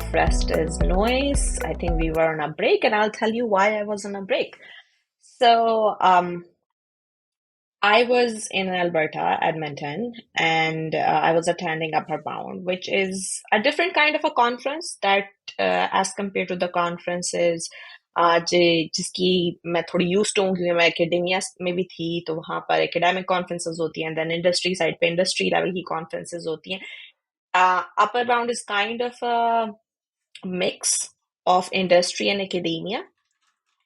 enough rest is noise. I think we were on a break, and I'll tell you why I was on a break. So, I was in Alberta, Edmonton, and I was attending Upperbound, which is a different kind of a conference that, as compared to the conferences जिसकी मैं थोड़ी used हूँ क्योंकि मैं academia में भी थी तो वहाँ पर एकेडमिक कॉन्फ्रेंसेस होती हैं देन इंडस्ट्री साइड पे इंडस्ट्री लेवल की कॉन्फ्रेंसेस होती हैं Upperbound is kind of a mix of industry and academia.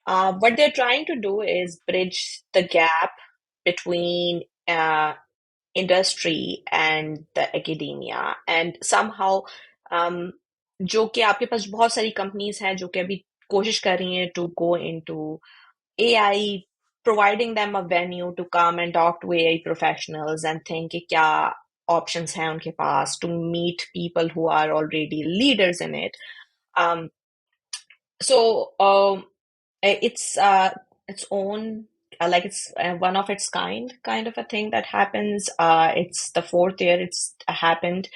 What they're trying to do is bridge the gap between industry and the academia, and somehow जो कि आपके पास बहुत सारी companies हैं जो कि अभी कोशिश कर रही हैं to go into AI, providing them a venue to come and talk to AI professionals and think कि क्या options हैं उनके पास to meet people who are already leaders in it. Um, so it's its own like it's one of its kind of a thing that happens. It's the fourth year it's happened.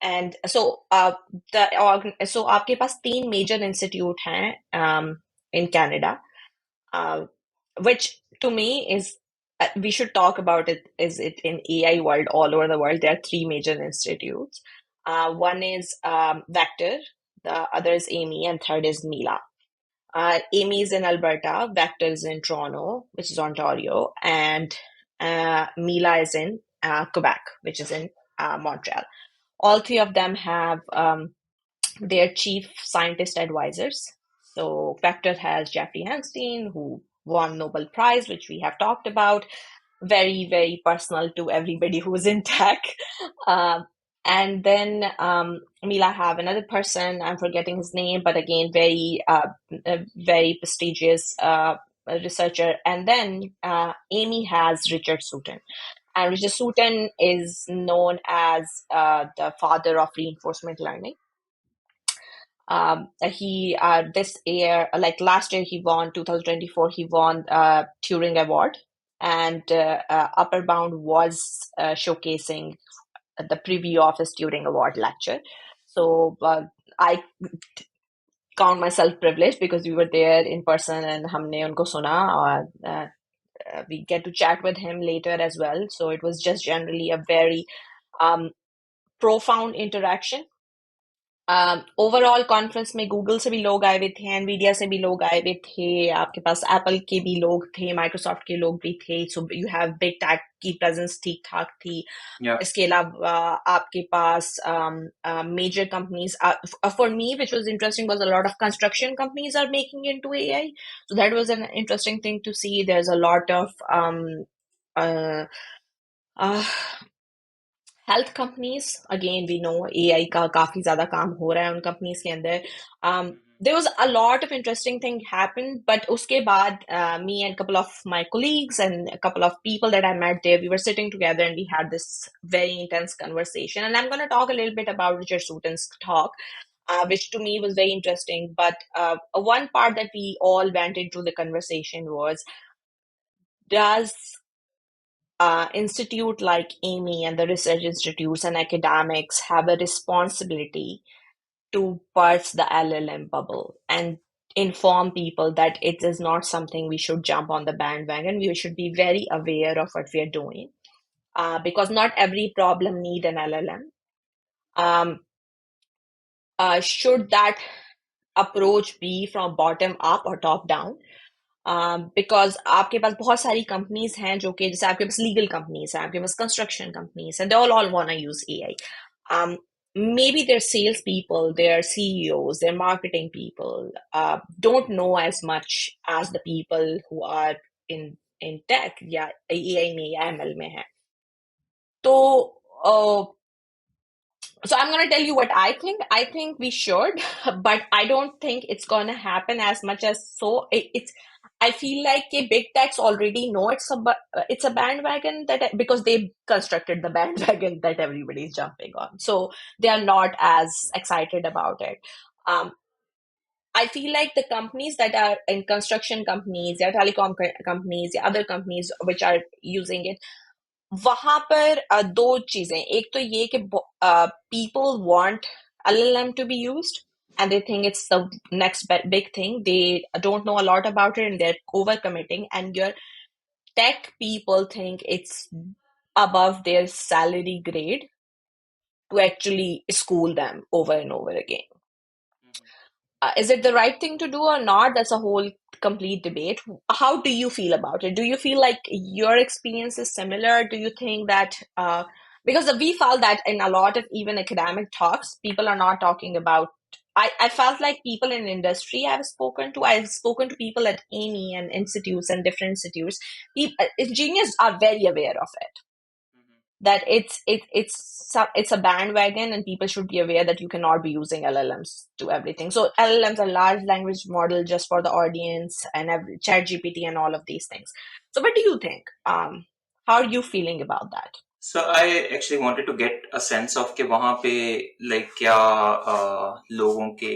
And so so आपके पास तीन major institute हैं in Canada, which to me is we should talk about it. Is it in AI world all over the world? There are three major institutes. One is Vector, the other is Amy, and third is Mila. Amy is in Alberta, Vector is in Toronto, which is Ontario, and Mila is in Quebec, which is in Montreal. All three of them have their chief scientist advisors. So Vector has Jeffrey Hanstein, who won Nobel Prize, which we have talked about. Very, very personal to everybody who's in tech. And then Mila have another person, I'm forgetting his name, but again, very prestigious researcher. And then Amy has Richard Sutton. And Richard Sutton is known as the father of reinforcement learning. He this year, like last year, he won 2024. He won Turing Award, and Upperbound was showcasing the preview of his Turing Award lecture. So I count myself privileged because we were there in person and हमने उनको सुना और we get to chat with him later as well. So it was just generally a very profound interaction. Overall conference में Google से भी लोग आए हुए थे एनवीडिया से भी लोग आए हुए थे आपके पास एप्पल के भी लोग थे माइक्रोसॉफ्ट के लोग भी थे so you have big tech की प्रेजेंस ठीक ठाक थी इसके अलावा आपके पास major companies for me which was interesting was a lot of construction companies are making into AI so that was an interesting thing to see there is a lot of health companies again we know AI का काफी ज्यादा काम हो रहा है उन companies के अंदर there was a lot of interesting thing happened but uske baad me and a couple of my colleagues and a couple of people that I met there we were sitting together and we had this very intense conversation and I'm going to talk a little bit about Richard Sutton's talk which to me was very interesting but one part that we all went into the conversation was does institute like Amy and the research institutes and academics have a responsibility to burst the LLM bubble and inform people that it is not something we should jump on the bandwagon. We should be very aware of what we are doing because not every problem need an LLM. Should that approach be from bottom up or top down? Because आपके पास बहुत सारी companies हैं जो कि जैसे आपके पास legal companies हैं आपके पास कंस्ट्रक्शन कंपनीज हैं they all want to use AI. Maybe their sales people, their CEOs, their marketing people don't know as much as the people who are in tech या AI में या ML में हैं. तो so I'm going to tell you what I think. I think we should, but I don't think it's going to happen as much as so. It's. I feel like big techs already know it's a bandwagon that because they constructed the bandwagon that everybody is jumping on. So they are not as excited about it. I feel like the companies that are in construction companies, या telecom companies, या other companies which are using it, वहां पर दो चीजें एक तो ये कि people want LLM to be used, and they think it's the next big thing. They don't know a lot about it, and they're overcommitting. And your tech people think it's above their salary grade to actually school them over and over again. Is it the right thing to do or not? That's a whole complete debate. How do you feel about it? Do you feel like your experience is similar? Do you think that because we felt that in a lot of even academic talks, people are not talking about. I felt like people in industry I've spoken to people at Amy and institutes and different institutes. Engineers are very aware of it, that it's a bandwagon, and people should be aware that you cannot be using LLMs to everything. So LLMs are large language model just for the audience, and every chat GPT and all of these things. So what do you think? How are you feeling about that? So I actually wanted to get a sense of कि वहाँ पे like क्या लोगों के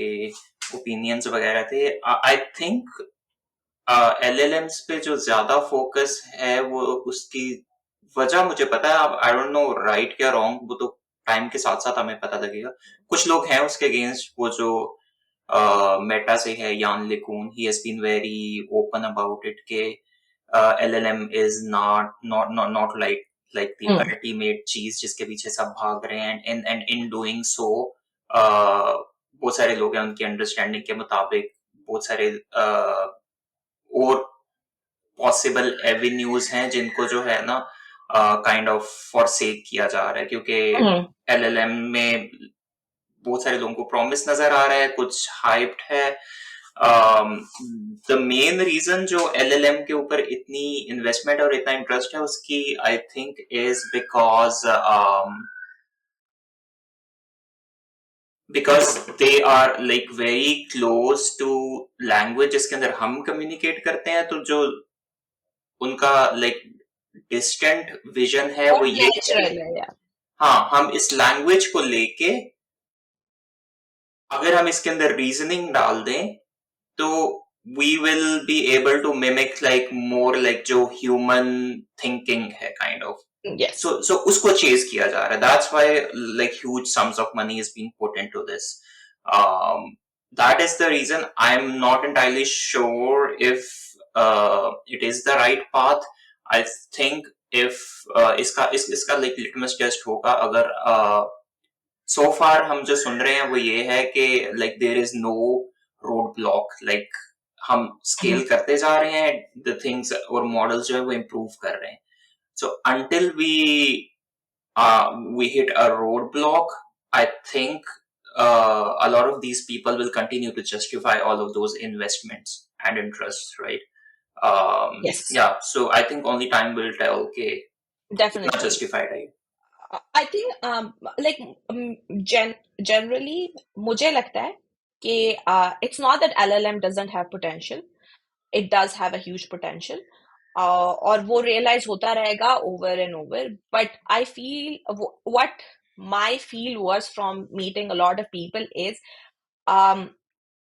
opinions वगैरह थे. I think LLMs पे जो ज्यादा फोकस है वो उसकी वजह मुझे पता है. अब आई डोंट नो राइट क्या रॉन्ग, वो तो टाइम के साथ साथ हमें पता लगेगा. कुछ लोग हैं उसके अगेंस्ट, वो जो मेटा से है Yann LeCun, he has been very open about it के LLM is not like the Mm. ultimate चीज जिसके पीछे सब भाग रहे हैं. and in doing so बहुत सारे लोग हैं उनकी अंडरस्टैंडिंग के मुताबिक बहुत सारे और पॉसिबल एवेन्यूज हैं जिनको जो है ना काइंड ऑफ फॉरसेक किया जा रहा है, क्योंकि Mm. LLM में बहुत सारे लोगों को प्रॉमिस नजर आ रहा है, कुछ हाइप्ड है. द मेन रीजन जो LLM के ऊपर इतनी इन्वेस्टमेंट और इतना इंटरेस्ट है उसकी, I think is because they are like very close to language जिसके अंदर हम कम्युनिकेट करते हैं. तो जो उनका लाइक डिस्टेंट विजन है और वो ये है कि नेचुरल है यार. हाँ, हम इस लैंग्वेज को लेके अगर हम इसके अंदर रीजनिंग डाल दें तो we will be able to mimic like more like जो ह्यूमन थिंकिंग है kind of. Yes, So usko chase kiya ja raha hai. That's why like huge sums of money is being put into this. Um, that is the reason. I'm not entirely sure if it is the right path. I think if इसका like litmus test होगा अगर so far हम जो सुन रहे हैं वो ये है कि like there is no road block. Like हम Mhm. scale करते जा रहे हैं, the things और models जो है वो improve कर रहे हैं. So until we hit a roadblock, I think a lot of these people will continue to justify all of those investments and interests, right? Yes, Yeah, so I think only time will tell. Okay, कितना definitely. justified है. I think like generally मुझे लगता है कि it's not that LLM doesn't have potential. It does have a huge potential. और वो realize होता रहेगा over and over. But I feel what my feel was from meeting a lot of people is um,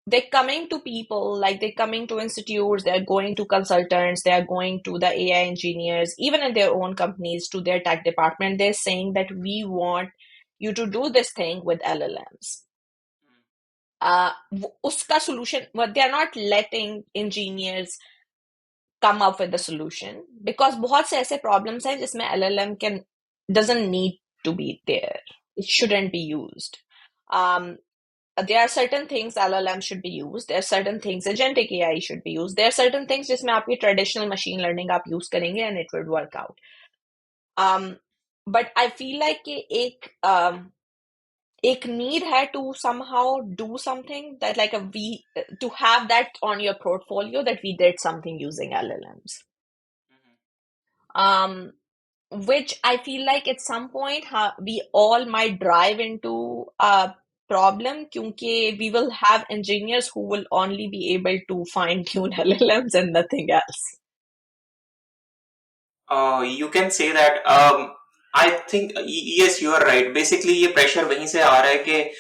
they're coming to people, like they're coming to institutes, they're going to consultants, they're going to the AI engineers, even in their own companies, to their tech department. They're saying that we want you to do this thing with LLMs. Uska solution, but they're not letting engineers come up with the solution because बहुत से ऐसे problems हैं जिसमें LLM can doesn't need to be there. It shouldn't be used. Um, there are certain things LLM should be used. There are certain things agentic AI should be used. There are certain things जिसमें आपकी traditional machine learning आप use करेंगे and it would work out. But I feel like कि एक need है to somehow do something that like to have that on your portfolio that we did something using LLMs. Um, which I feel like at some point we all might drive into a problem क्योंकि we will have engineers who will only be able to fine tune LLMs and nothing else. You can say that. I think yes, you are right. Basically, ये pressure वहीं से आ रहा है कि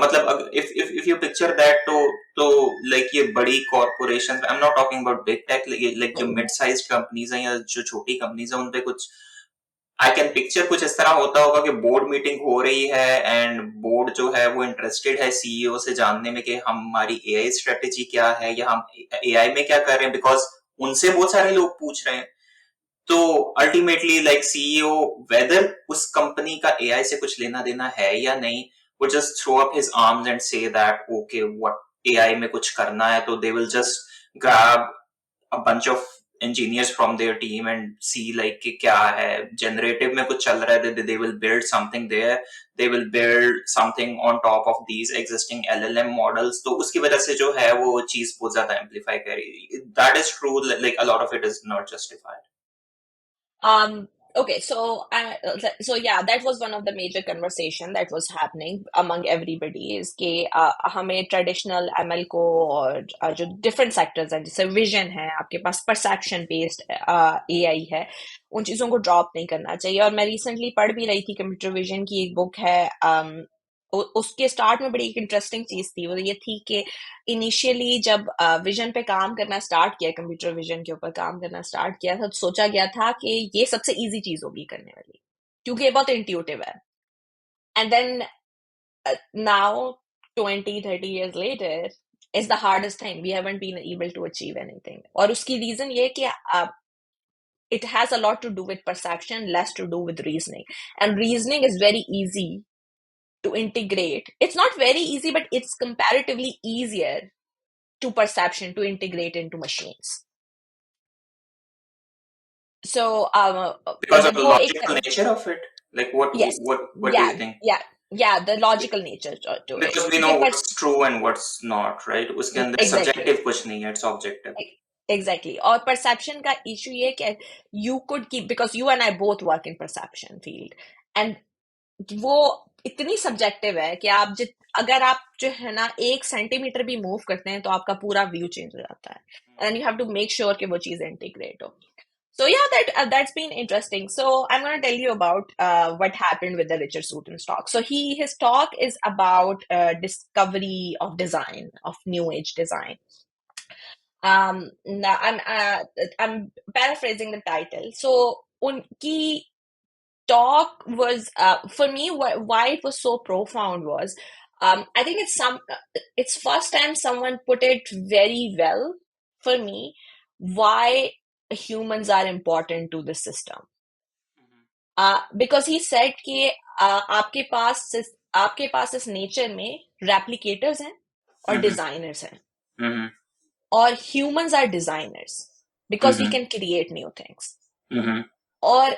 मतलब if you picture that तो like ये बड़ी corporations, I'm not talking about big tech, like जो mid-sized companies हैं या जो छोटी companies हैं उन पे कुछ आई कैन पिक्चर कुछ इस तरह होता होगा कि बोर्ड मीटिंग हो रही है एंड बोर्ड जो है वो इंटरेस्टेड है सीईओ से जानने में कि हमारी एआई स्ट्रेटेजी क्या है या हम एआई में क्या कर रहे हैं, बिकॉज उनसे बहुत सारे लोग पूछ रहे हैं। तो अल्टीमेटली लाइक सीईओ, वेदर उस कंपनी का एआई से कुछ लेना देना है या नहीं, वो just throw up his arms and say that okay what AI में कुछ करना है तो they will just grab a bunch of engineers from their team and see like कि क्या है generative में कुछ चल रहा है, they will build something there, they will build something on top of these existing LLM models, तो उसकी वजह से जो है वो चीज बहुत ज्यादा amplify करेगी। That is true, like a lot of it is not justified. Um, okay, so yeah, that was one of the major conversation that was happening among everybody is कि हमें ट्रेडिशनल एमएल को और जो different sectors हैं जैसे vision है, आपके पास perception based AI है, उन चीजों को ड्रॉप नहीं करना चाहिए। और मैं रिसेंटली पढ़ भी रही थी, कंप्यूटर विजन की एक बुक है। उसके स्टार्ट में बड़ी एक इंटरेस्टिंग चीज थी, वो ये थी कि इनिशियली जब विजन पे काम करना स्टार्ट किया, कंप्यूटर विजन के ऊपर काम करना स्टार्ट किया था, तो सोचा गया था कि ये सबसे इजी चीज होगी करने वाली, क्योंकि ये बहुत इंट्यूटिव है। And then now 20-30 years later is the hardest thing, we haven't been able to achieve anything। और उसकी रीजन ये कि it has a lot to do with perception, less to do with reasoning, and reasoning is very easy to integrate. It's not very easy, but it's comparatively easier to perception to integrate into machines. So Because of मतलब the वो एक logical nature of it, like what yes, what do you yeah, think? yeah, yeah, the logical nature to it, Because we क्योंकि know what's true and what's not, right? उसके अंदर exactly, subjective कुछ नहीं है, it's objective. exactly। और perception का issue ये कि you could keep, because you and I both work in perception field, and वो इतनी सब्जेक्टिव है कि आप अगर आप जो है ना 1 सेंटीमीटर भी मूव करते हैं तो आपका पूरा व्यू चेंज हो जाता है, and you have to make sure कि वो चीज इंटीग्रेट हो। So yeah, that's been interesting. So I'm going to tell you about what happened with the Richard Sutton's talk. So his talk is about discovery of design, of new age design. Now I'm paraphrasing the title. So unki talk was for me why it was so profound was I think it's first time someone put it very well for me, why humans are important to the system. Because he said कि आपके पास इस nature में रेप्लिकेटर्स हैं और Mm-hmm. Designers हैं, Mm-hmm. और humans are designers because we Mm-hmm. Can create new things. Mm-hmm. और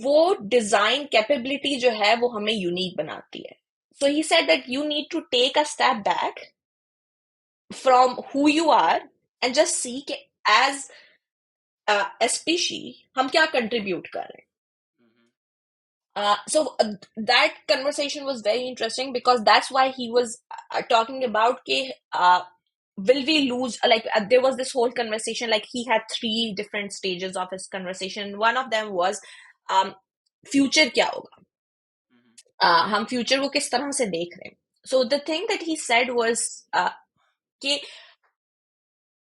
वो डिजाइन कैपेबिलिटी जो है वो हमें यूनिक बनाती है। So he said that you need to take a step back from who you are and just see कि as अ species हम क्या कंट्रीब्यूट कर रहे हैं। That conversation was very interesting because that's why he was talking about will we lose, like there was this whole conversation, like he had 3 different stages of his conversation. One of them was future क्या होगा, हम future को किस तरह से देख रहे हैं। So the thing that he said was कि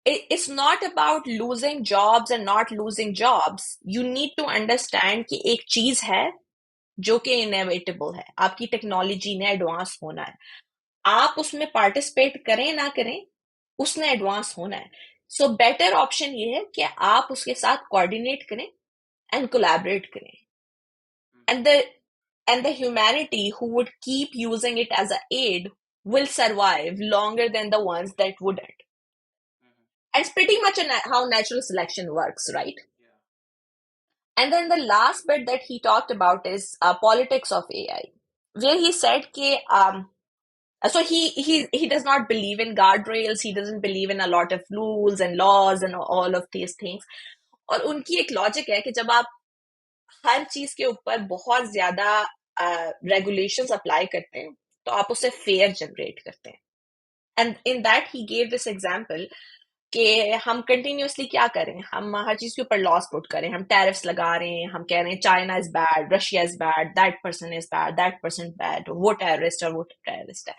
it's not about losing jobs and not losing jobs, you need to understand कि एक चीज है जो कि इनएविटेबल है, आपकी टेक्नोलॉजी ने एडवांस होना है, आप उसमें पार्टिसिपेट करें ना करें, उसने एडवांस होना है। सो बेटर ऑप्शन ये है कि आप उसके साथ कोऑर्डिनेट करें एंड कोलैबोरेट करें, and the humanity who would keep using it as a aid will survive longer than the ones that wouldn't. And it's pretty much how natural selection works, right? And then the last bit that he talked about is politics of AI, where he said so he does not believe in guardrails, he doesn't believe in a lot of rules and laws and all of these things। और उनकी एक logic है कि जब आप हर चीज के ऊपर बहुत ज्यादा रेगुलेशंस अप्लाई करते हैं तो आप उससे फेयर जनरेट करते हैं। And in that he gave this example कि हम कंटिन्यूअसली क्या करें, हम हर चीज के ऊपर लॉस पुट करें, हम टैरिफ्स लगा रहे हैं, हम कह रहे हैं China is bad, Russia is bad, that person is bad, that person bad, वो टेररिस्ट और वो टेररिस्ट है।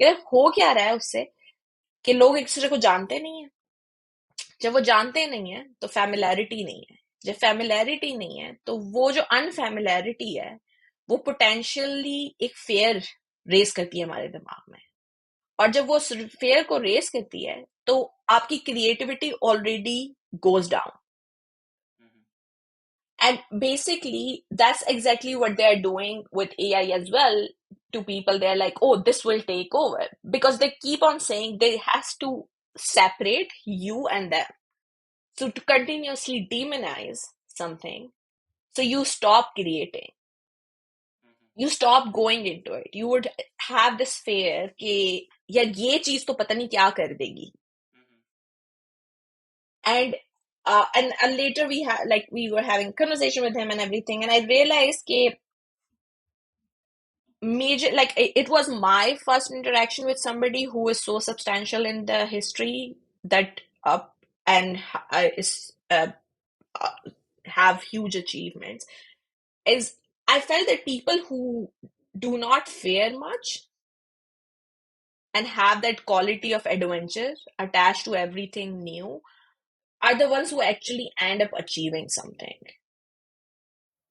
यार हो क्या रहा है उससे कि लोग एक दूसरे को जानते नहीं है। जब वो जानते नहीं है तो फैमिलैरिटी नहीं है, जब फेमिलैरिटी नहीं है तो वो जो अनफेमिलैरिटी है वो पोटेंशियली एक फेयर रेस करती है हमारे दिमाग में, और जब वो फेयर को रेस करती है तो आपकी creativity already goes down. And basically, that's exactly what they're doing with AI as well. To people, they're like, oh, this will take over. Because they keep on saying they has to separate you and them. So to continuously demonize something, so you stop creating. You stop going into it. You would have this fear कि यार ये चीज तो पता नहीं क्या कर देगी. And later we were having a conversation with him and everything, and I realized that major, like it was my first interaction with somebody who is so substantial in the history that and is uh, have huge achievements, is I felt that people who do not fear much and have that quality of adventure attached to everything new are the ones who actually end up achieving something.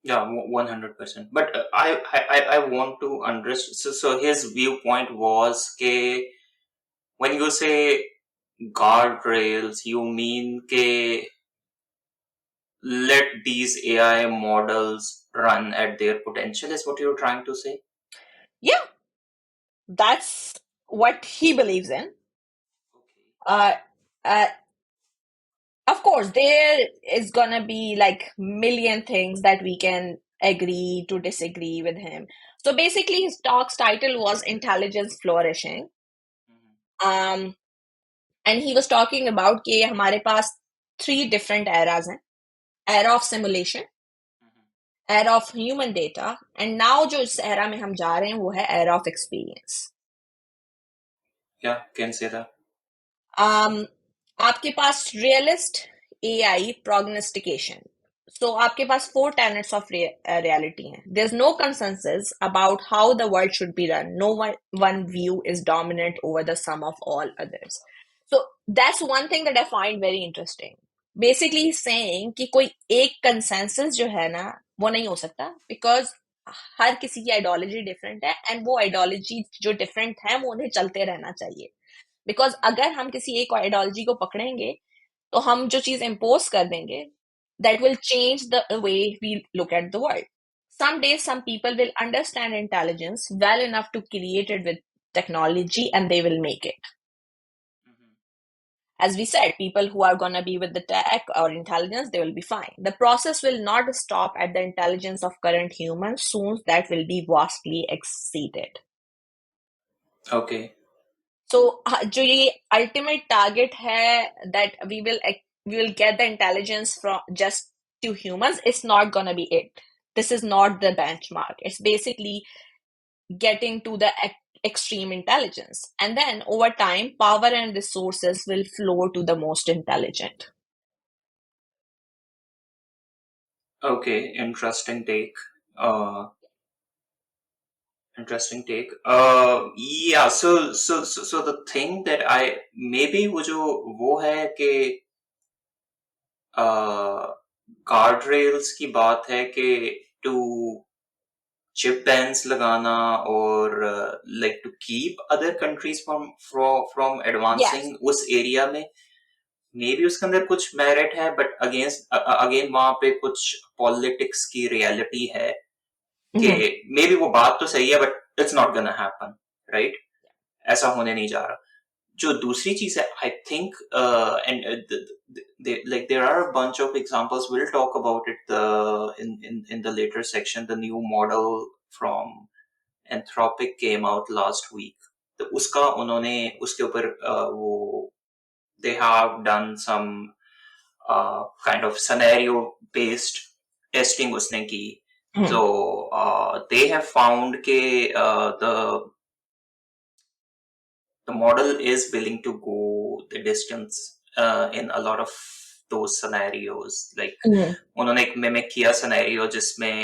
Yeah, 100%. But I want to understand. So his viewpoint was ke when you say guardrails, you mean ke let these AI models run at their potential, is what you're trying to say? Yeah, that's what he believes in. Okay. Uh, uh, of course, there is gonna be like million things that we can agree to disagree with him. So basically, his talk's title was Intelligence Flourishing. Um, and he was talking about कि हमारे पास three different eras हैं. Era of simulation, era of human data, and now जो इस era में हम जा रहे हैं वो है era of experience. Yeah, can say that. आपके पास रियलिस्ट एआई प्रोग्नोस्टिकेशन. सो आपके पास फोर टेनेट्स ऑफ reality हैं. There's no consensus about how the world should be run. No one view is dominant over the sum of all others. So that's one thing that I find very interesting. Basically he's saying कि कोई एक consensus जो है ना वो नहीं हो सकता, because हर किसी की आइडियोलॉजी डिफरेंट है, एंड वो आइडियोलॉजी जो डिफरेंट है वो उन्हें चलते रहना चाहिए. बिकॉज अगर हम किसी एक आइडियोलॉजी को पकड़ेंगे तो हम जो चीज इम्पोज कर देंगे that will change the way we look at the world. Someday, some people will understand intelligence well enough to create it with technology and they will make it. As we said, people who are going to be with the tech or intelligence, they will be fine. The process will not stop at the intelligence of current humans. Soon, that will be vastly exceeded. Okay. So जो ये ultimate target है that we will get the intelligence from just to humans, it's not gonna be it. This is not the benchmark. It's basically getting to the extreme intelligence, and then over time power and resources will flow to the most intelligent. Okay, interesting take. Interesting take. Yeah. So the thing that I maybe वो है कि guard rails की बात है कि to chip bans लगाना और like to keep other countries from Yes. Advancing उस एरिया में मे बी उसके अंदर कुछ मेरिट है बट अगेंस्ट अगेन वहां पे कुछ पॉलिटिक्स की रियलिटी है कि Mhm. मे बी वो बात तो सही है but it's not gonna happen right ऐसा होने नहीं जा रहा जो दूसरी चीज है I think and like there are a bunch of examples we'll talk about it in the later section the new model from Anthropic came out last week तो उसका उन्होंने उसके ऊपर वो they have done some kind of scenario based testing उसने की Mhm. so they have found के the model is willing to go the distance in a lot of those scenarios. Like Mhm. उन्होंने एक mimic किया scenario जिसमें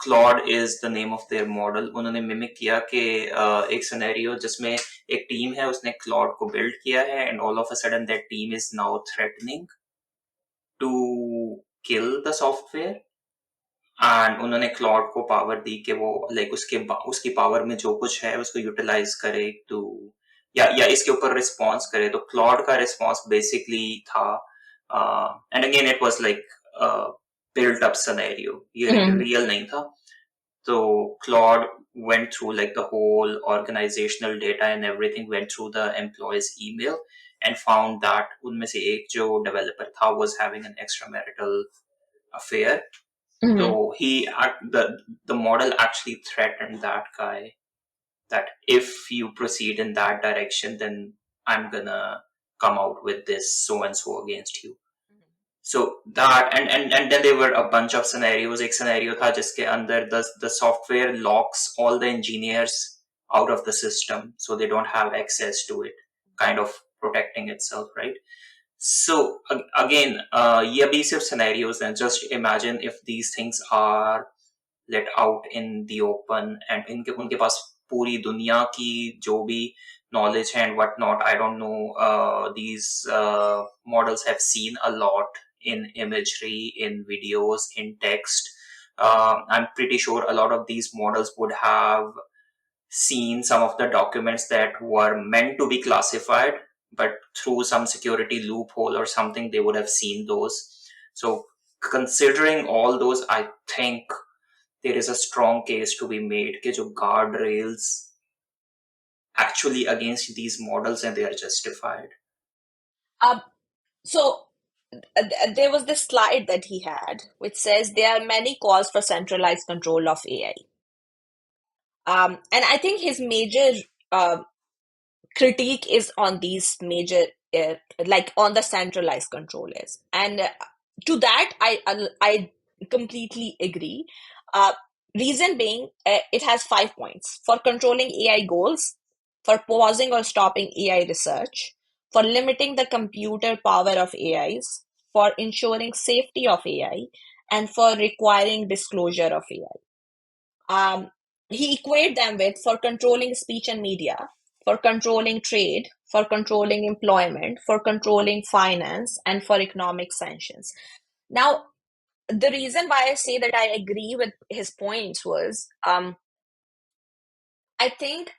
Claude is the name of their model. उन्होंने mimic किया कि एक scenario जिसमें एक team है उसने Claude को build किया है and all of a sudden that team is now threatening. To kill the software, and उन्होंने क्लॉड को पावर दी कि वो लाइक उसकी पावर में जो कुछ है उसको यूटिलाइज करे टू या इसके ऊपर रिस्पॉन्स करे। तो क्लॉड का रिस्पॉन्स बेसिकली था, and again it was like built up scenario, ये Mm-hmm. रियल नहीं था। तो Claude went through like the whole organizational data and everything, went through the employees' email and found that उनमें से एक जो developer था was having an extramarital affair. So Mm-hmm. the model actually threatened that guy that if you proceed in that direction, then I'm gonna come out with this so and so against you. So that and then there were a bunch of scenarios. एक scenario था जिसके अंदर the software locks all the engineers out of the system so they don't have access to it, kind of protecting itself, right? So again, ये भी सिर्फ scenarios हैं. Just imagine if these things are let out in the open and इनके उनके पास पूरी दुनिया की जो भी knowledge and whatnot. I don't know. These models have seen a lot in imagery, in videos, in text. I'm pretty sure a lot of these models would have seen some of the documents that were meant to be classified, but through some security loophole or something, they would have seen those. So, considering all those, I think there is a strong case to be made कि जो guardrails actually against these models and they are justified. Um, so there was this slide that he had, which says there are many calls for centralized control of AI. And I think his major uh, critique is on these major, like on the centralized control is, and to that I completely agree. Uh, Reason being, it has 5 points for controlling AI goals, for pausing or stopping AI research, for limiting the computer power of AIs, for ensuring safety of AI, and for requiring disclosure of AI. He equated them with for controlling speech and media, for controlling trade, for controlling employment, for controlling finance, and for economic sanctions. Now, the reason why I say that I agree with his points was, I think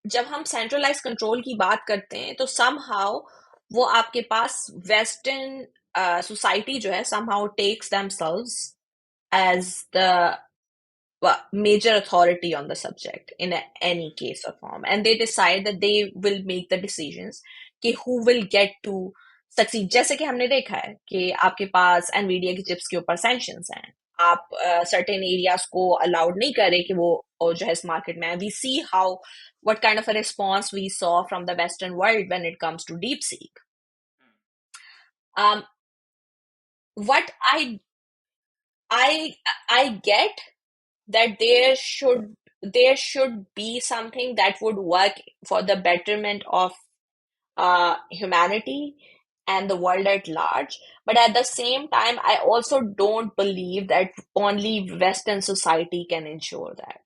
जब हम centralized control की बात करते हैं तो somehow वो आपके पास Western society जो है somehow takes themselves as the major authority on the subject in any case or form, and they decide that they will make the decisions कि who will get to succeed. जैसे कि हमने देखा है कि आपके पास एनवीडिया की चिप्स के ऊपर सैंक्शंस हैं, आप सर्टेन एरियाज को अलाउड नहीं कर रहे कि वो जो है इस मार्केट में है. We see how what kind of a response we saw from the Western world when it comes to DeepSeek. Um, what I I get that there should be something that would work for the betterment of humanity and the world at large. But at the same time, I also don't believe that only Western society can ensure that.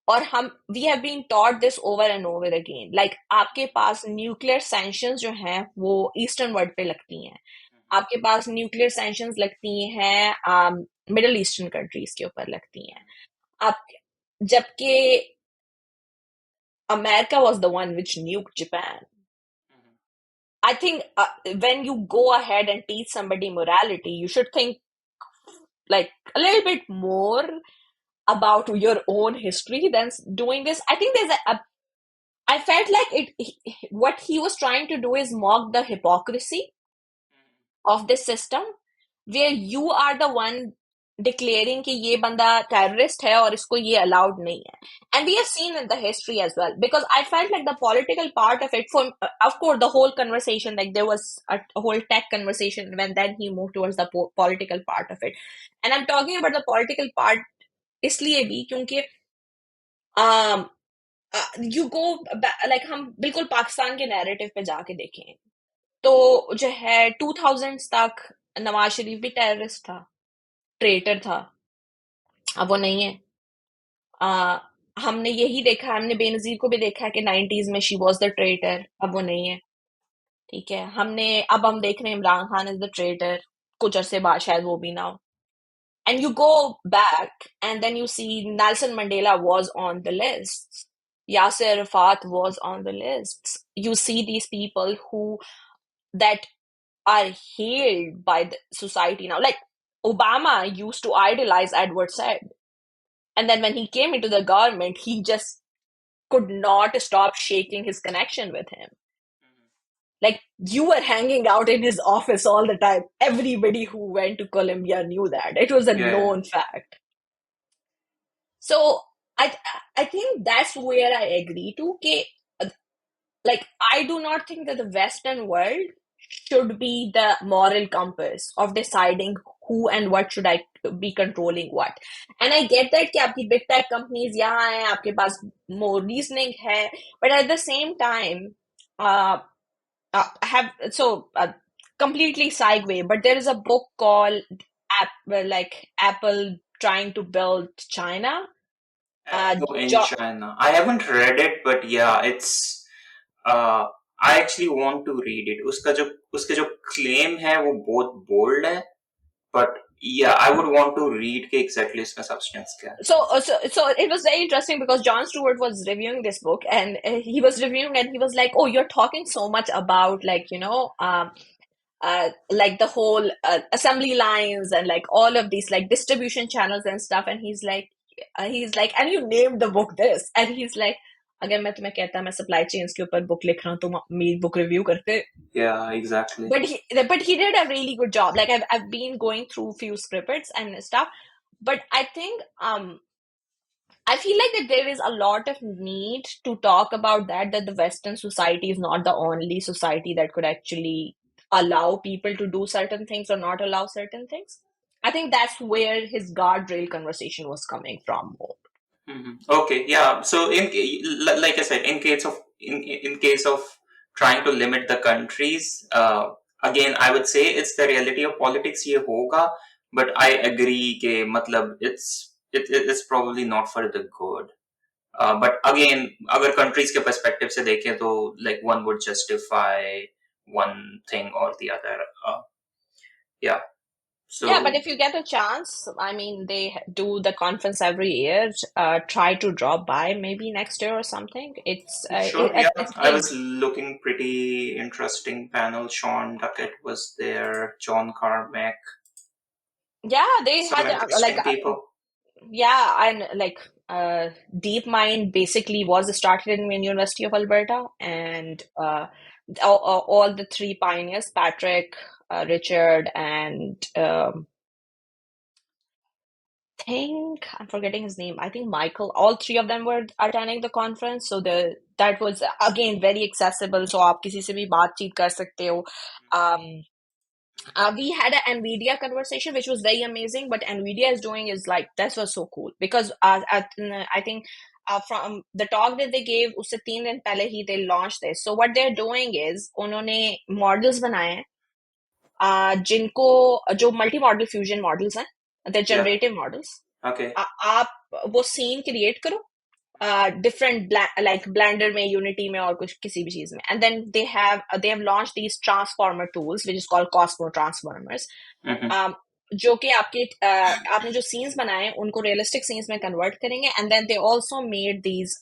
और हम we have been taught this over and over again. Like आपके पास nuclear sanctions जो हैं वो eastern world पे लगती हैं, आपके पास न्यूक्लियर सैंक्शंस लगती हैं मिडिल ईस्टर्न कंट्रीज के ऊपर लगती हैं. आप जबकि America was the one which nuked Japan. I think when you go ahead and teach somebody morality, you should think like a little bit more about your own history than doing this. I think I felt like what he was trying to do is mock the hypocrisy of this system, where you are the one declaring कि ये बंदा terrorist है और इसको ये allowed नहीं है. And we have seen in the history as well, because I felt like the political part of it, for of course the whole conversation, like there was a whole tech conversation when then he moved towards the political part of it. And I'm talking about the political part इसलिए भी क्योंकि um, you go like हम बिल्कुल पाकिस्तान के narrative पे जाके देखें तो जो है 2000s तक नवाज शरीफ भी टेररिस्ट था, ट्रेटर था. अब वो नहीं है. आ, हमने यही देखा, हमने बेनजीर को भी देखा कि 90s में शी वॉज द ट्रेटर, अब वो नहीं है. ठीक है, अब हम देख रहे हैं Imran Khan is the traitor. कुछ अरसे बाद शायद वो भी ना हो. And you go back, and then you see Nelson Mandela was on the list. Yasser Arafat was on the list. You see these people who that are hailed by the society now. Like Obama used to idolize Edward Said, and then when he came into the government, he just could not stop shaking his connection with him. Like you were hanging out in his office all the time. Everybody who went to Columbia knew that. It was a Yeah, yeah. known fact. So I I think that's where I agree to. Okay, like I do not think that the Western world should be the moral compass of deciding who and what should I be controlling what. And I get that कि आपकी big tech companies यहाँ हैं, आपके पास more reasoning है, but at the same time, uh, I have so completely segue, but there is a book called like Apple trying to build China. Apple in Jo- China. I haven't read it, but yeah, it's. Uh, I actually want to read it. उसके जो claim है वो बहुत bold है, but yeah, I would want to read के exactly इसका substance क्या है. so it was very interesting because John Stewart was reviewing this book, and he was reviewing and he was like, "Oh, you're talking so much about like like the whole assembly lines and like all of these like distribution channels and stuff." And he's like, and you named the book this, and he's like, अगर मैं तुम्हें कहता मैं supply chains के ऊपर book लिख रहा हूँ तुम मेरी book review करते. Yeah, exactly. But he did a really good job. Like I've been going through few snippets and stuff, but I think I feel like that there is a lot of need to talk about that the Western society is not the only society that could actually allow people to do certain things or not allow certain things. I think that's where his guardrail conversation was coming from more. Okay, yeah. So like I said, in case of trying to limit the countries, again, I would say it's the reality of politics. ये होगा, but I agree के मतलब it's probably not for the good. But again, अगर countries के perspective से देखें तो like one would justify one thing or the other. Yeah. Yeah, but So if you get a chance, I mean, they do the conference every year. Try to drop by maybe next year or something. sure, yeah. It's I big. was looking pretty interesting panel. Sean Duckett was there, John Carmack, Yeah, they some had like interesting people. yeah, and like DeepMind basically was started in University of Alberta, and all the three pioneers, Patrick, Richard, and think I'm forgetting his name. I think Michael. All three of them were attending the conference, so the that was again very accessible. So आप किसी से भी बातचीत कर सकते हो. Um, we had an Nvidia conversation, which was very amazing. But Nvidia is doing is like that was so cool because I think from the talk that they gave, उससे 3 दिन पहले ही they launched this. So what they're doing is उन्होंने models बनाए हैं जिनको जो multi modal fusion models हैं, they're Yeah. generative models. Okay. आप वो सीन क्रिएट करो different like blender में unity में और कुछ किसी भी चीज में, and then they have launched these transformer tools which is called Cosmo Transformers, जो कि आपके आपने जो सीन्स बनाए हैं उनको रियलिस्टिक सीन्स में कन्वर्ट करेंगे, and then they also made these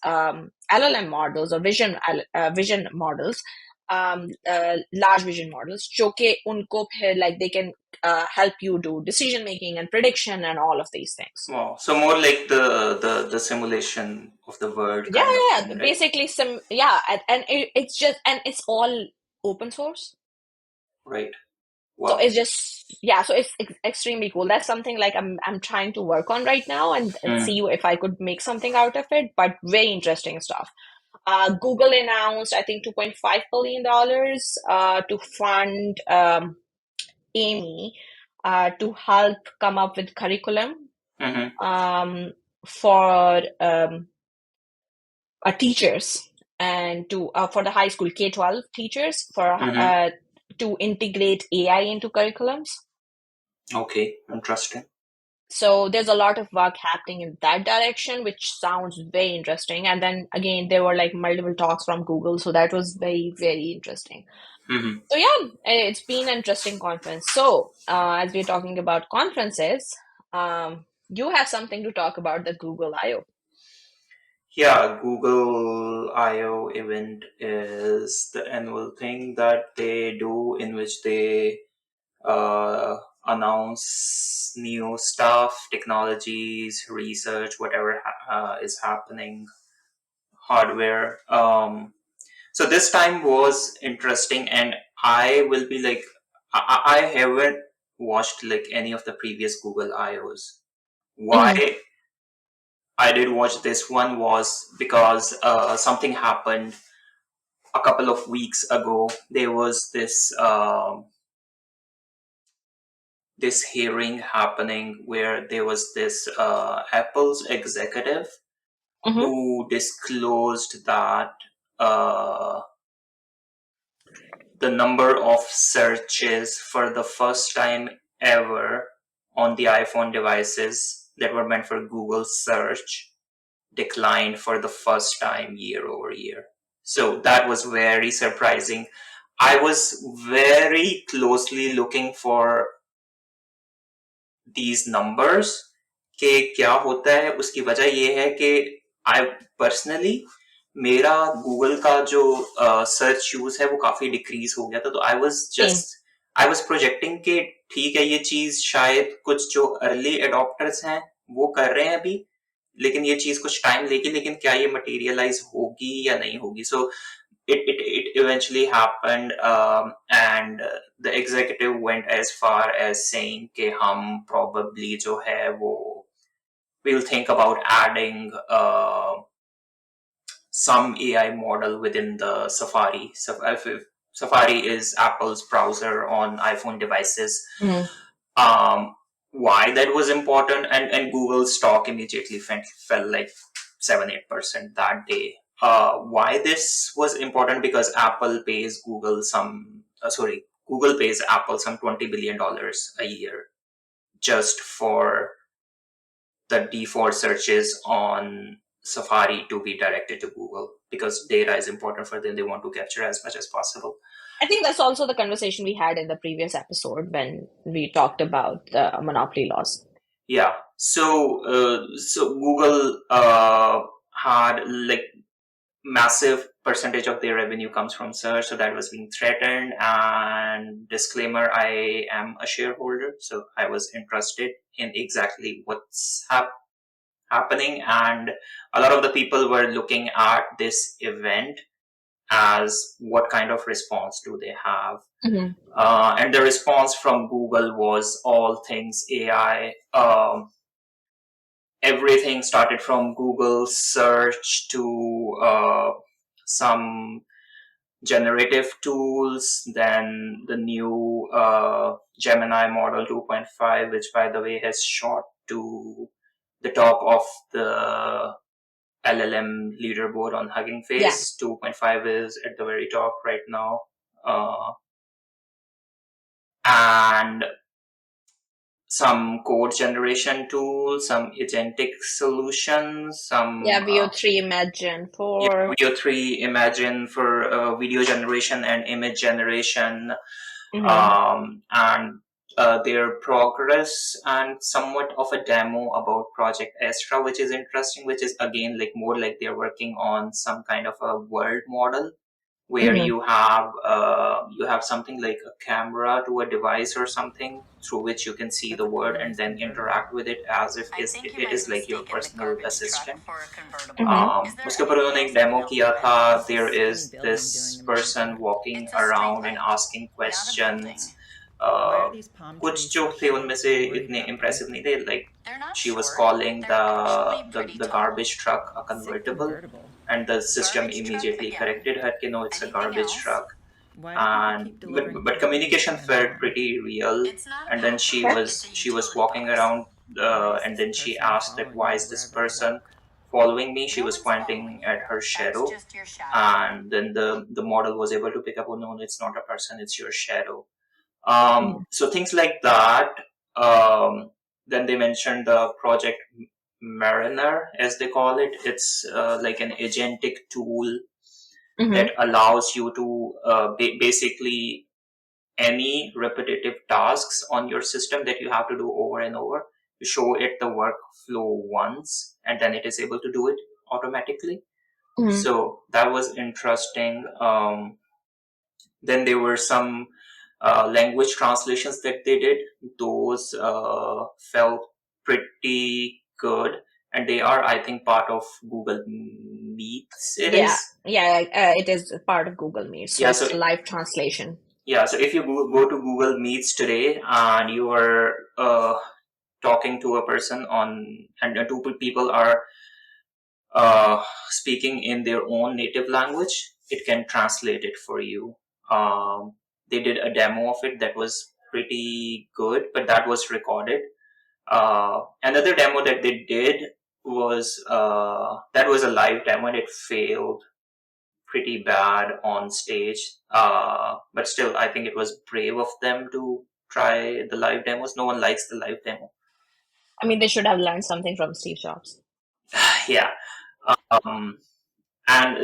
LLM models or vision models, large vision models, जो कि उनको फिर like they can help you do decision making and prediction and all of these things. Wow. So more like the simulation of the world Yeah, kind of yeah, thing, right? basically some, yeah, and it's just, and it's all open source. Right. So Wow. it's just, yeah, so it's extremely cool. That's something like I'm trying to work on right now and see if I could make something out of it, but very interesting stuff. Google announced, I think, $2.5 billion to fund Amy to help come up with curriculum for teachers and to for the high school K-12 teachers for to integrate AI into curriculums. Okay. Interesting. So there's a lot of work happening in that direction, which sounds very interesting. And then again, there were like multiple talks from Google, so that was very, very interesting. Hmm. So yeah, it's been an interesting conference. So as we're talking about conferences, you have something to talk about the Google I/O. Yeah, Google I/O event is the annual thing that they do in which they uh, announce new stuff, technologies, research, whatever is happening, hardware. So this time was interesting, and I will be like, I haven't watched like any of the previous Google I/Os. Hmm. Why I did watch this one was because something happened a couple of weeks ago. There was this hearing happening where there was this Apple's executive Hmm. who disclosed that uh, the number of searches for the first time ever on the iPhone devices that were meant for Google search declined for the first time year over year. So that was very surprising. I was very closely looking for these numbers कि क्या होता है उसकी वजह ये है कि I personally मेरा गूगल का जो सर्च यूज है वो काफी डिक्रीज हो गया था तो Same. आई वाज प्रोजेक्टिंग कि ठीक है ये चीज शायद कुछ जो अर्ली एडॉप्टर्स हैं वो कर रहे हैं अभी लेकिन ये चीज कुछ टाइम लेगी लेकिन क्या ये मटेरियलाइज होगी या नहीं होगी सो it eventually happened and the executive went as far as saying कि हम probably जो है वो we'll think about adding some AI model within the Safari. So if Safari is Apple's browser on iPhone devices. Hmm. Um, why that was important, and Google's stock immediately fell like 7-8% that day. Why this was important because Google pays Apple some $20 billion a year just for the default searches on Safari to be directed to Google because data is important for them. They want to capture as much as possible. I think that's also the conversation we had in the previous episode when we talked about the monopoly laws. Yeah. So Google had like massive percentage of their revenue comes from search, so that was being threatened. And disclaimer, I am a shareholder, so I was interested in exactly what's happening, and a lot of the people were looking at this event as what kind of response do they have. Hmm. And the response from Google was all things AI. Everything started from Google search to some generative tools, then the new Gemini model 2.5, which by the way has shot to the top of the LLM leaderboard on Hugging Yeah. Face. 2.5 is at the very top right now. And some code generation tools, some agentic solutions, some Yeah, VO3 Imagine yeah, 4. Video 3 Imagine for video generation and image generation, Hmm. and their progress and somewhat of a demo about Project Astra, which is interesting, which is again like more like they're working on some kind of a world model where Hmm. you have something like a camera to a device or something through which you can see the That's a world really and nice then convertible. interact with it as if I think you it might is have like your mistaken the personal garbage truck assistant. for a convertible. Hmm. Is there उसके ऊपर anything उन्होंने एक else demo available किया with था. it? What's There this skinny is this building doing in the person street? walking It's a street around and light, asking not a building. questions. Why uh, are these palm कुछ trees जो so थे short? उनमें से I'm worried इतने about them. impressive नहीं थे. Like They're not she was short. calling They're actually pretty the tall. garbage truck a Sick convertible, convertible. and the system Garbage truck immediately again. corrected her. No, it's a Anything garbage else? truck. Why do people And keep delivering but packages communication by felt lawn? pretty real. It's not And then paper. Okay. It's a she was utility walking box. around Why is and this then she person asked that following why me is this wherever I person walk? following me. She No was one's following pointing at you. her That's shadow, just your shadow. and then the model was able to pick up, oh no, it's not a person, it's your shadow. Hmm. So things like that. um, then they mentioned the Project Mariner, as they call it. It's like an agentic tool that Mm-hmm. allows you to basically any repetitive tasks on your system that you have to do over and over, you show it the workflow once, and then it is able to do it automatically. Mm-hmm. So that was interesting. Then there were some language translations that they did. Those felt pretty good, and they are, I think, part of Google Meets. It Yeah, is. yeah, it is a part of Google Meet, so Yeah. So it's live translation. yeah. So if you go to Google Meets today and you are talking to a person on, and two people are speaking in their own native language, it can translate it for you. They did a demo of it that was pretty good, but that was recorded. Another demo that they did was that was a live demo, and it failed pretty bad on stage. But still, I think it was brave of them to try the live demos. No one likes the live demo. I mean, they should have learned something from Steve Jobs. Yeah. Um, and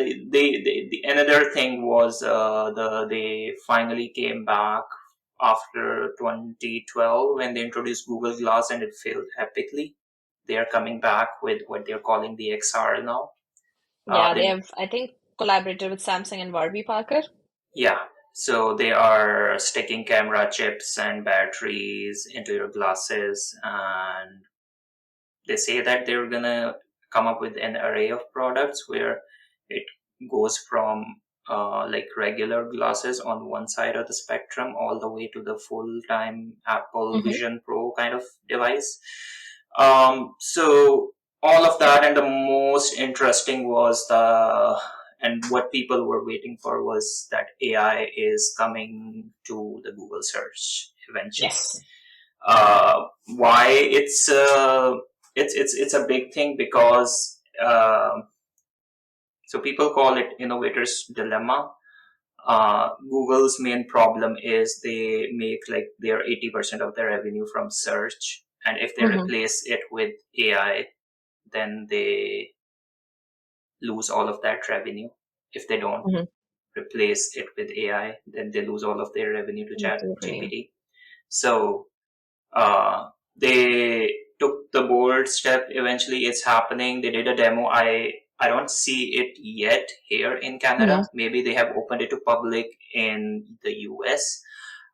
another thing was they finally came back after 2012 when they introduced Google Glass, and it failed epically. They are coming back with what they're calling the XR now. Yeah, they They have, I think, collaborated with Samsung and Warby Parker. Yeah, so they are sticking camera chips and batteries into your glasses, and they say that they're gonna come up with an array of products where it goes from like regular glasses on one side of the spectrum all the way to the full-time Apple Mm-hmm. Vision Pro kind of device. So all of that, and the most interesting was and what people were waiting for was that AI is coming to the Google search eventually. Yes. Why it's a big thing because so people call it innovators dilemma. Google's main problem is they make like their 80% of their revenue from search, and if they Mm-hmm. replace it with AI, then they lose all of that revenue. If they don't Mm-hmm. replace it with AI, then they lose all of their revenue to Chat Absolutely. GPT. So uh, they took the bold step. Eventually, it's happening. They did a demo. I don't see it yet here in Mm-hmm. Canada. Maybe they have opened it to public in the US.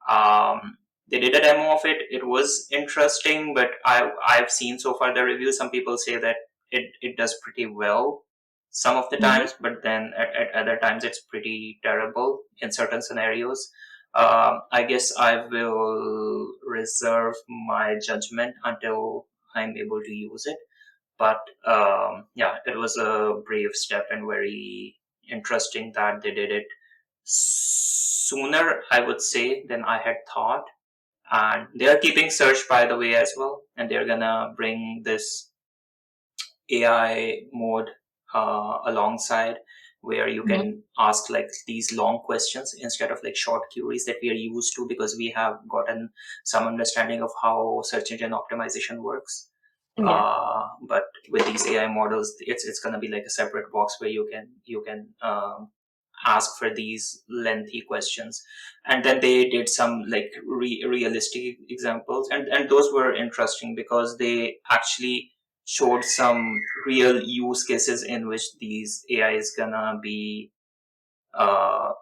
Um, they did a demo of it. It was interesting, but I've seen so far the reviews. Some people say that it does pretty well some of the Mm-hmm. times, but then at other times it's pretty terrible in certain scenarios. I guess I will reserve my judgment until I'm able to use it. But yeah, it was a brave step and very interesting that they did it sooner, I would say, than I had thought. And they are keeping search, by the way, as well. And they're gonna bring this AI mode alongside, where you Mm-hmm. can ask like these long questions instead of like short queries that we are used to, because we have gotten some understanding of how search engine optimization works. Yeah. But with these AI models, it's gonna be like a separate box where you can ask for these lengthy questions. And then they did some like realistic examples, and those were interesting because they actually showed some real use cases in which these AI is gonna be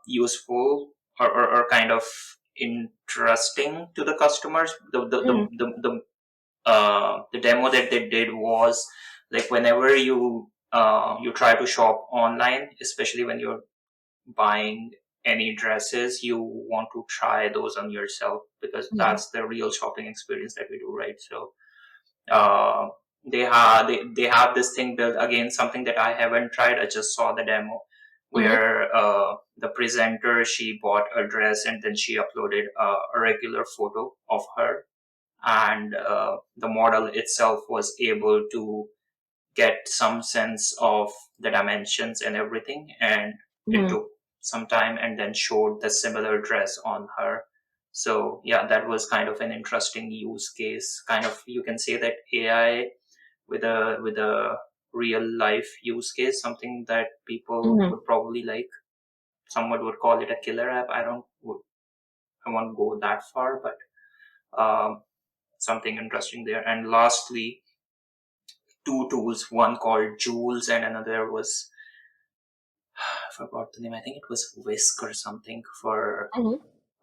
useful, or kind of interesting to the customers. Mm-hmm. The demo that they did was like whenever you try to shop online, especially when you're buying any dresses, you want to try those on yourself, because Yeah. that's the real shopping experience that we do, right? So uh, they have this thing built, again, something that I haven't tried. I just saw the demo Mm-hmm. where the presenter, she bought a dress and then she uploaded a regular photo of her, and the model itself was able to get some sense of the dimensions and everything, and it Mm-hmm. took some time and then showed the similar dress on her. So yeah, that was kind of an interesting use case. Kind of, you can say that AI with a real life use case, something that people Hmm. would probably like. Someone would call it a killer app. I won't go that far, but something interesting there. And lastly, two tools, one called Jules and another was, I forgot the name. I think it was Whisk or something for Hmm.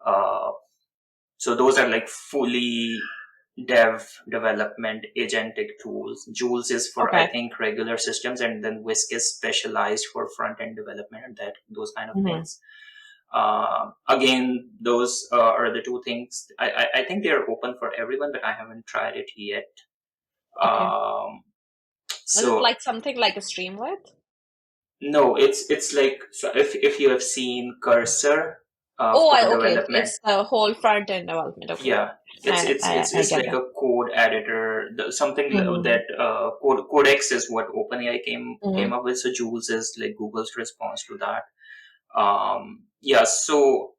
uh, so those are like fully development agentic tools. Jules is for, I Okay. think, regular systems, and then Whisk is specialized for front end development and that those kind of Hmm. things. Again, those are the two things. I think they're open for everyone, but I haven't tried it yet. Okay. Um, Is it so like something like a Streamlit? no, it's like, so if you have seen Cursor Oh, for okay. development. It's the whole front end development. Okay. Yeah, I it's get like that. a code editor. Something Hmm. that Codex is what OpenAI came Hmm. up with. So Jules is like Google's response to that. Yeah, so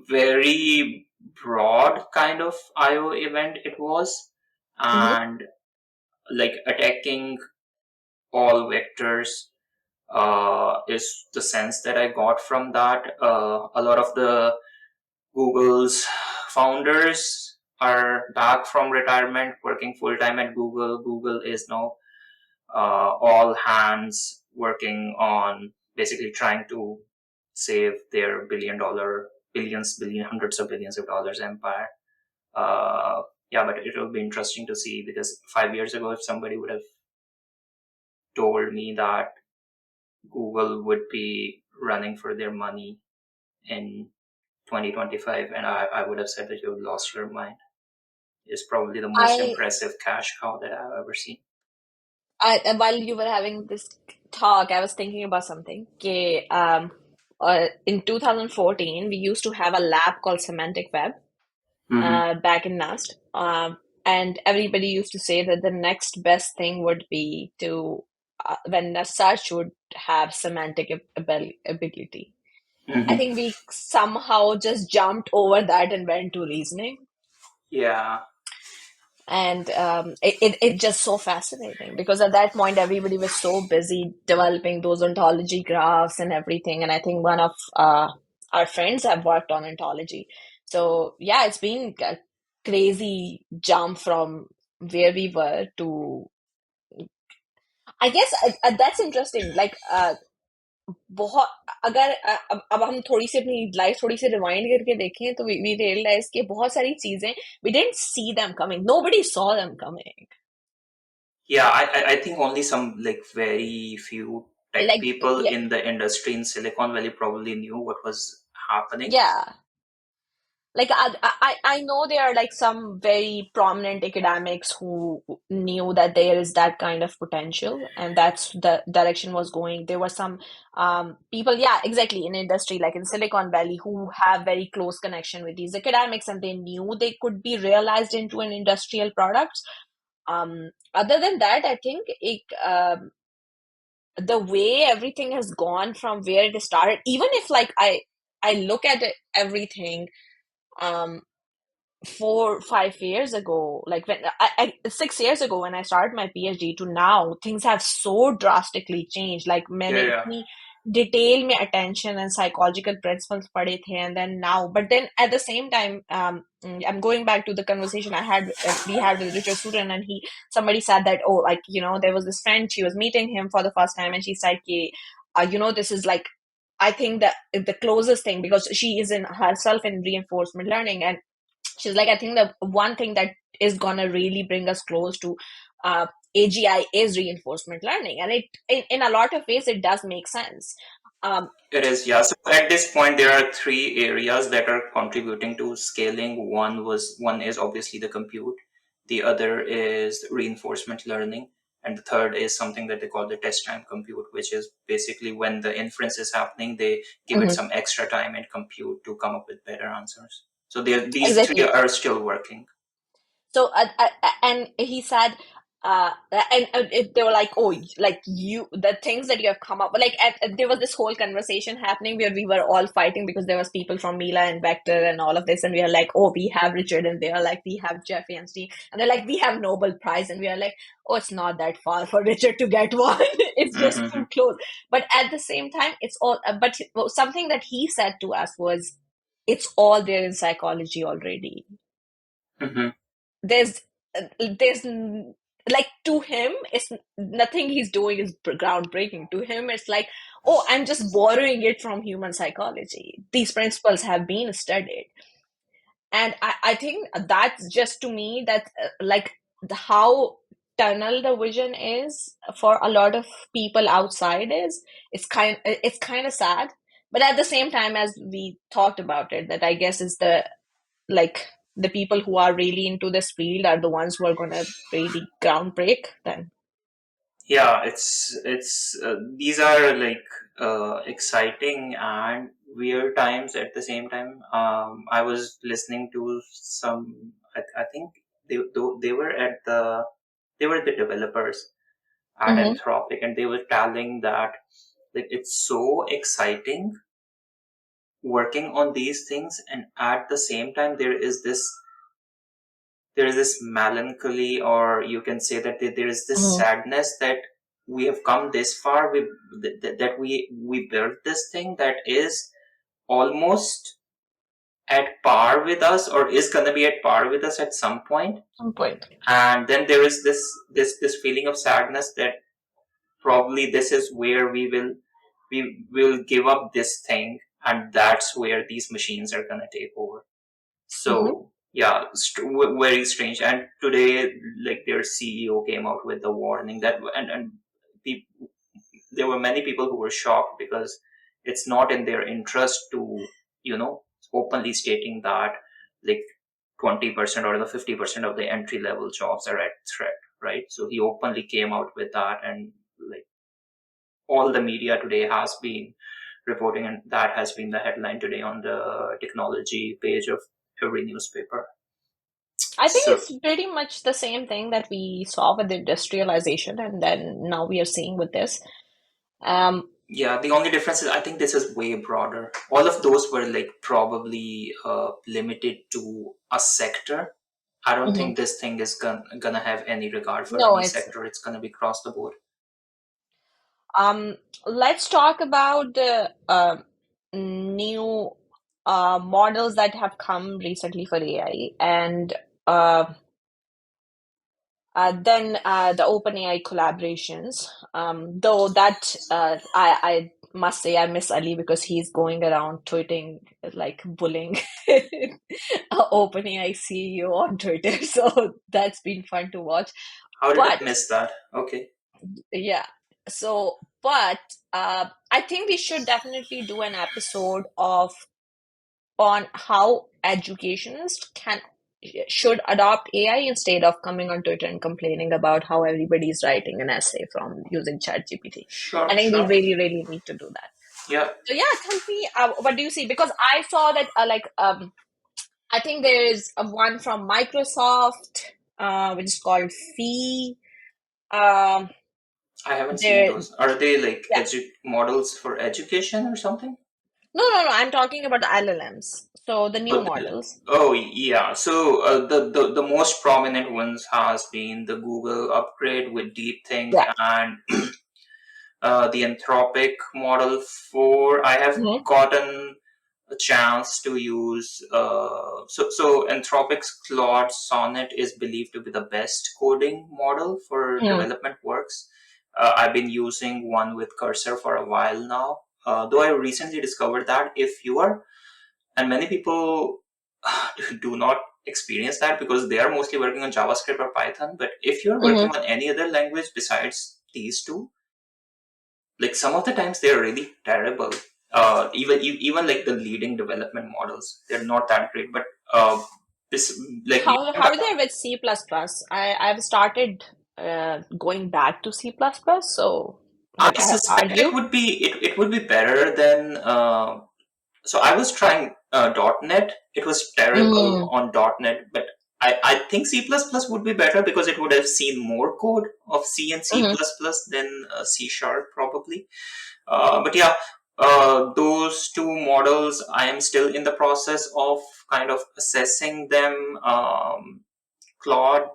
very broad kind of IO event it was, Hmm. and like attacking all vectors is the sense that I got from that. A lot of the Google's founders are back from retirement, working full time at Google. Google is now all hands working on basically trying to save their hundreds of billions of dollars empire. Yeah, but it will be interesting to see, because 5 years ago, if somebody would have told me that Google would be running for their money in 2025, and I would have said that you've lost your mind. Is probably the most I impressive cash cow that I've ever seen. while you were having this talk, I was thinking about something. Okay, in 2014, we used to have a lab called Semantic Web Mm-hmm. back in NAST. And everybody used to say that the next best thing would be to, when a search would have semantic ability. I Mm-hmm. think we somehow just jumped over that and went to reasoning. Yeah, And it just so fascinating because at that point everybody was so busy developing those ontology graphs and everything. And I think one of our friends have worked on ontology. So yeah, it's been a crazy jump from where we were to, I guess that's interesting. Like बहुत अगर अब हम थोड़ी सी अपनी life थोड़ी सी rewind करके देखें तो we realize कि बहुत सारी चीजें we didn't see them coming. Nobody saw them coming. yeah. I think only some like very few tech Like, people yeah, in the industry in Silicon Valley probably knew what was happening. yeah. Like I know there are like some very prominent academics who knew that there is that kind of potential and that's the direction was going. There were some people, yeah, exactly, in industry like in Silicon Valley who have very close connection with these academics and they knew they could be realized into an industrial products. Other than that, I think the way everything has gone from where it started, even if like I look at it, everything. Um, 4 5 years ago, like when 6 years ago when I started my PhD to now, things have so drastically changed. Like Yeah, मैंने yeah, इतनी detail में attention and psychological principles पढ़े थे, and then now, but then at the same time, I'm going back to the conversation we had with Richard Student, and somebody said that, oh, like, there was this friend, she was meeting him for the first time, and she said, कि, this is like, I think that the closest thing, because she is in herself in reinforcement learning, and she's like, I think the one thing that is gonna really bring us close to uh, AGI is reinforcement learning, and in a lot of ways it does make sense. Um, it is. Yeah. So at this point, there are three areas that are contributing to scaling. One is obviously the compute. The other is reinforcement learning. And the third is something that they call the test time compute, which is basically when the inference is happening, they give it mhm, some extra time and compute to come up with better answers. So these three exactly. are still working. So and he said. They were like, oh, like you, the things that you have come up with, like there was this whole conversation happening where we were all fighting because there was people from Mila and Vector and all of this, and we are like, oh, we have Richard, and they are like, we have Jeffrey and Steve, and they're like, we have Nobel Prize, and we are like, oh, it's not that far for Richard to get one. It's just Mm-hmm. too close. But at the same time, it's all. But something that he said to us was, it's all there in psychology already. Mm-hmm. There's like, to him, it's nothing he's doing is groundbreaking. To him, it's like, oh, I'm just borrowing it from human psychology. These principles have been studied. And I think that's just, to me, that like how tunnel the vision is for a lot of people outside is, it's kind of sad. But at the same time, as we talked about it, that I guess is the, like, the people who are really into this field are the ones who are going to really groundbreak then. Yeah, it's these are like exciting and weird times at the same time. I was listening to some. I think they were at they were the developers at Mm-hmm. Anthropic, and they were telling that like it's so exciting working on these things, and at the same time there is this melancholy, or you can say that there is this Mm-hmm. sadness that we have come this far. That we built this thing that is almost at par with us, or is gonna be at par with us at some point. Some point. And then there is this feeling of sadness that probably this is where we will give up this thing, and that's where these machines are gonna take over. Mm-hmm. So yeah, very strange. And today, like their CEO came out with the warning that, and pe- there were many people who were shocked because it's not in their interest to, you know, openly stating that like 20% or the 50% of the entry level jobs are at threat, right? So he openly came out with that, and like all the media today has been reporting, and that has been the headline today on the technology page of every newspaper. I think So it's pretty much the same thing that we saw with industrialization, and then now we are seeing with this. Um, yeah, the only difference is I think this is way broader. All of those were like probably limited to a sector. I don't mhm. think this thing is gonna have any regard for No, any it's sector. It's gonna be across the board. um. Let's talk about the new models that have come recently for AI, and uh, then the OpenAI collaborations. Though that I must say I miss Ali because he's going around tweeting, like, bullying OpenAI CEO on Twitter. So that's been fun to watch. How did I But miss that? Okay, yeah, but I think we should definitely do an episode of on how educationists should adopt AI instead of coming on Twitter and complaining about how everybody's writing an essay from using ChatGPT. I sure, think we sure. really, really need to do that. Yeah, So yeah, tell me, what do you see? Because I saw that, I think there's a one from Microsoft, which is called Fee. Um, I haven't seen there, those. Are they like yeah, models for education or something? no. I'm talking about the LLMs. So the new Oh, models. oh yeah. So the most prominent ones has been the Google upgrade with DeepThink Yeah. and the Anthropic Model 4. I have Mm-hmm. gotten a chance to use. So Anthropic's Claude Sonnet is believed to be the best coding model for Mm-hmm. development works. I've been using one with Cursor for a while now. Though I recently discovered that if you are, and many people do not experience that because they are mostly working on JavaScript or Python. But if you're working Mm-hmm. on any other language besides these two, like some of the times they're really terrible. Even like the leading development models, they're not that great. But this like you How are they with C++? I've started going back to C++, so I but are suspect it you? would be it would be better than so I was trying .NET. It was terrible Mm, on .NET, but I think C++ would be better because it would have seen more code of C and C++ Hmm. than C sharp probably. But yeah, those two models, I am still in the process of kind of assessing them. Claude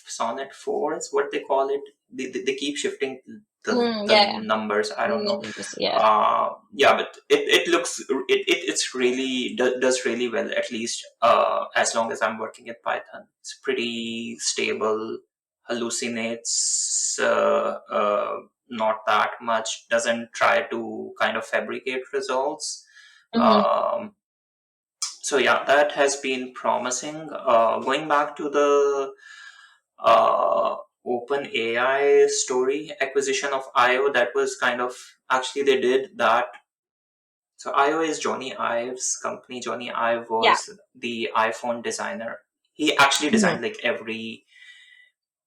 Sonnet 4 is what they call it. They keep shifting Mm, the yeah, numbers. I don't know. yeah. Yeah, but it looks it's really does really well, at least as long as I'm working in Python. It's pretty stable, hallucinates not that much, doesn't try to kind of fabricate results. Hmm. Um, so yeah, that has been promising. Going back to the uh, OpenAI story, acquisition of IO, that was kind of actually they did that. So IO is Johnny Ive's company. Johnny Ive Yeah. was the iPhone designer. He actually Hmm. designed like every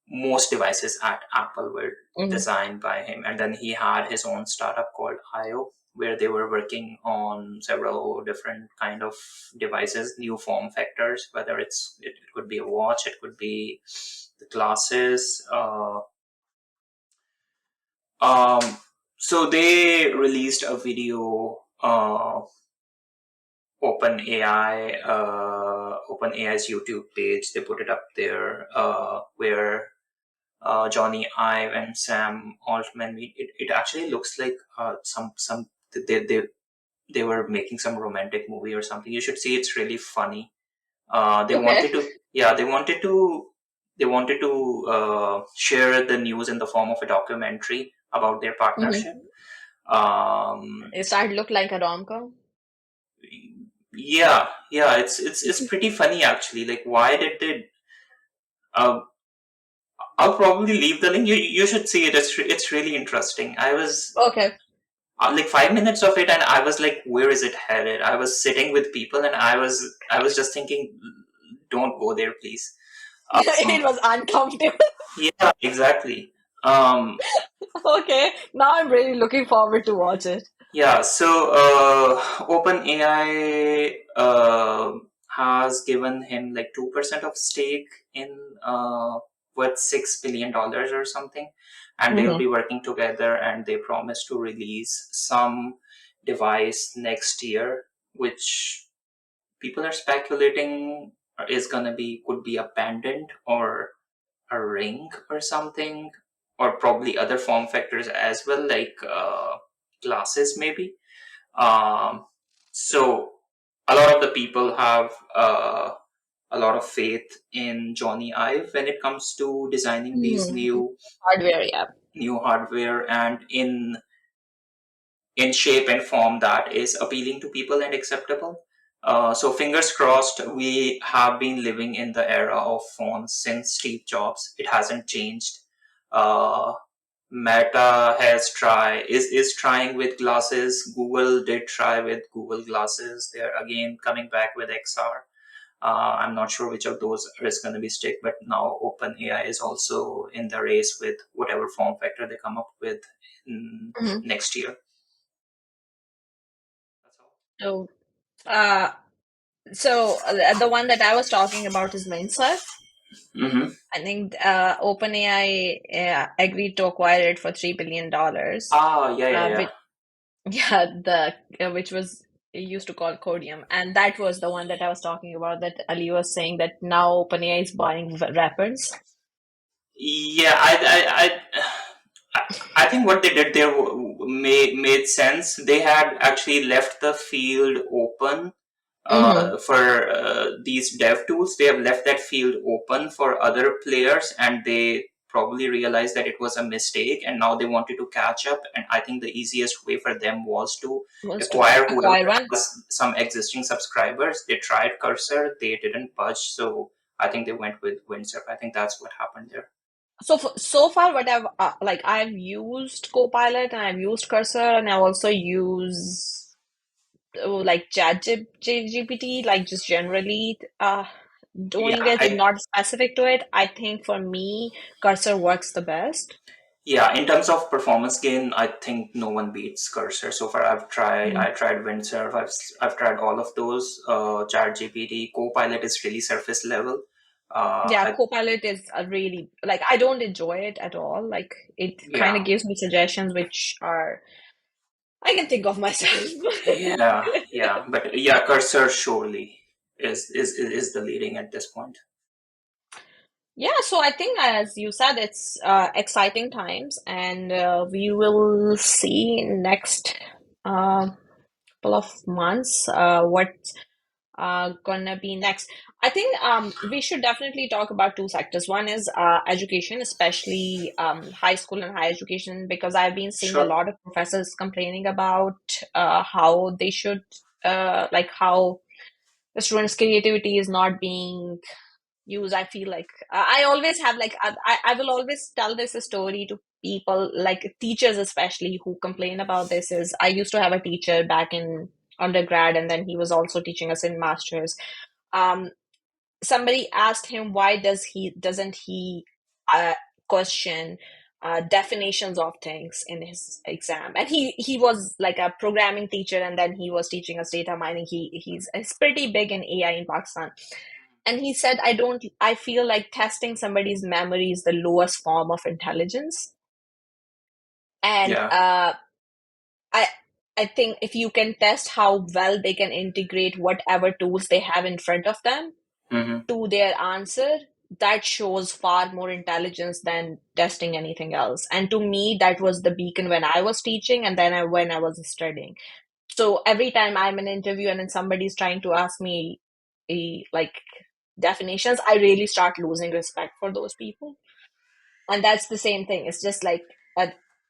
most devices at Apple were Hmm. designed by him. And then he had his own startup called IO, where they were working on several different kind of devices, new form factors, whether it could be a watch, it could be the glasses. Um, so they released a video, OpenAI's YouTube page. They put it up there, where Johnny Ive and Sam Altman. It actually looks like some they, they they were making some romantic movie or something. You should see. It's really funny. They Okay. wanted to yeah they wanted to share the news in the form of a documentary about their partnership. Hmm. Um, It started look like a rom-com. yeah, it's pretty funny actually. Like, why did they? Uh, I'll probably leave the link. You should see it. It's really interesting. I was Okay. like 5 minutes of it, and I was like, where is it headed? I was sitting with people, and I was just thinking, don't go there, please. Um, It was uncomfortable. yeah, exactly. Um, Okay. Now I'm really looking forward to watch it. yeah, so OpenAI has given him like 2% of stake in what $6 billion or something, and they'll Hmm. be working together, and they promise to release some device next year, which people are speculating is gonna be could be a pendant or a ring or something, or probably other form factors as well, like glasses maybe. Um, so a lot of the people have a lot of faith in Johnny Ive when it comes to designing these Hmm. Hardware, yeah. new hardware, and in shape and form that is appealing to people and acceptable. So fingers crossed. We have been living in the era of phones since Steve Jobs. It hasn't changed. Uh, Meta is trying with glasses. Google did try with Google glasses. They're again coming back with XR. I'm not sure which of those is going to be stick, but now OpenAI is also in the race with whatever form factor they come up with Hmm. next year. That's all. So, uh, the one that I was talking about is Mensa. Mm-hmm. I think OpenAI agreed to acquire it for $3 billion. Ah, yeah, yeah, yeah. Which yeah, the which was used to call Codium, and that was the one that I was talking about. That Ali was saying that now OpenAI is buying rappers. Yeah, I think what they did there made sense. They had actually left the field open Hmm. for these dev tools. They have left that field open for other players, and they probably realized that it was a mistake, and now they wanted to catch up. And I think the easiest way for them was to Was to acquire whoever acquire one. has some existing subscribers. They tried Cursor, they didn't budge, so I think they went with Windsurf. I think that's what happened there. So far, what I've used Copilot and I've used Cursor and I also use like GPT, like just generally doing Yeah, it, not specific to it. I think for me, Cursor works the best. Yeah, in terms of performance gain, I think no one beats Cursor. So far, Mm. I tried Windsurf, I've tried all of those. ChatGPT, Copilot is really surface level. Yeah, I Copilot is a really like I don't enjoy it at all. Like it kind of Yeah, gives me suggestions which are I can think of myself. yeah, but yeah, Cursor surely is the leading at this point. Yeah, so I think as you said, it's exciting times, and we will see next uh, couple of months what's gonna be next. I think we should definitely talk about two sectors. One is education, especially high school and higher education, because I've been seeing a Sure. lot of professors complaining about how they should like how the students' creativity is not being use. I feel like I always have like I will always tell this story to people like teachers especially who complain about this. Is I used to have a teacher back in undergrad, and then he was also teaching us in masters. um Somebody asked him why doesn't he uh, question definitions of things in his exam, and he was like a programming teacher, and then he was teaching us data mining. He's pretty big in AI in Pakistan, and he said, I feel like testing somebody's memory is the lowest form of intelligence. And Yeah. I I think if you can test how well they can integrate whatever tools they have in front of them Hmm. to their answer, that shows far more intelligence than testing anything else. And to me, that was the beacon when I was teaching, and then when I was studying. So every time I'm in an interview and then somebody's trying to ask me like definitions, I really start losing respect for those people. And that's the same thing. It's just like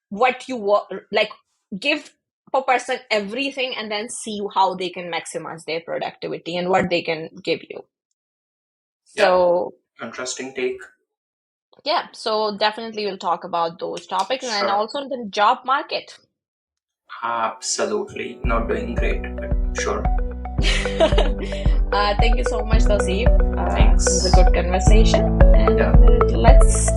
what you like give a person everything and then see how they can maximize their productivity and what they can give you. Yeah, So interesting take. yeah, so definitely we'll talk about those topics and Sure. also the job market. Absolutely. Not doing great, but sure. Thank you so much, Tosif. It was a Thanks. good conversation, Yeah. and let's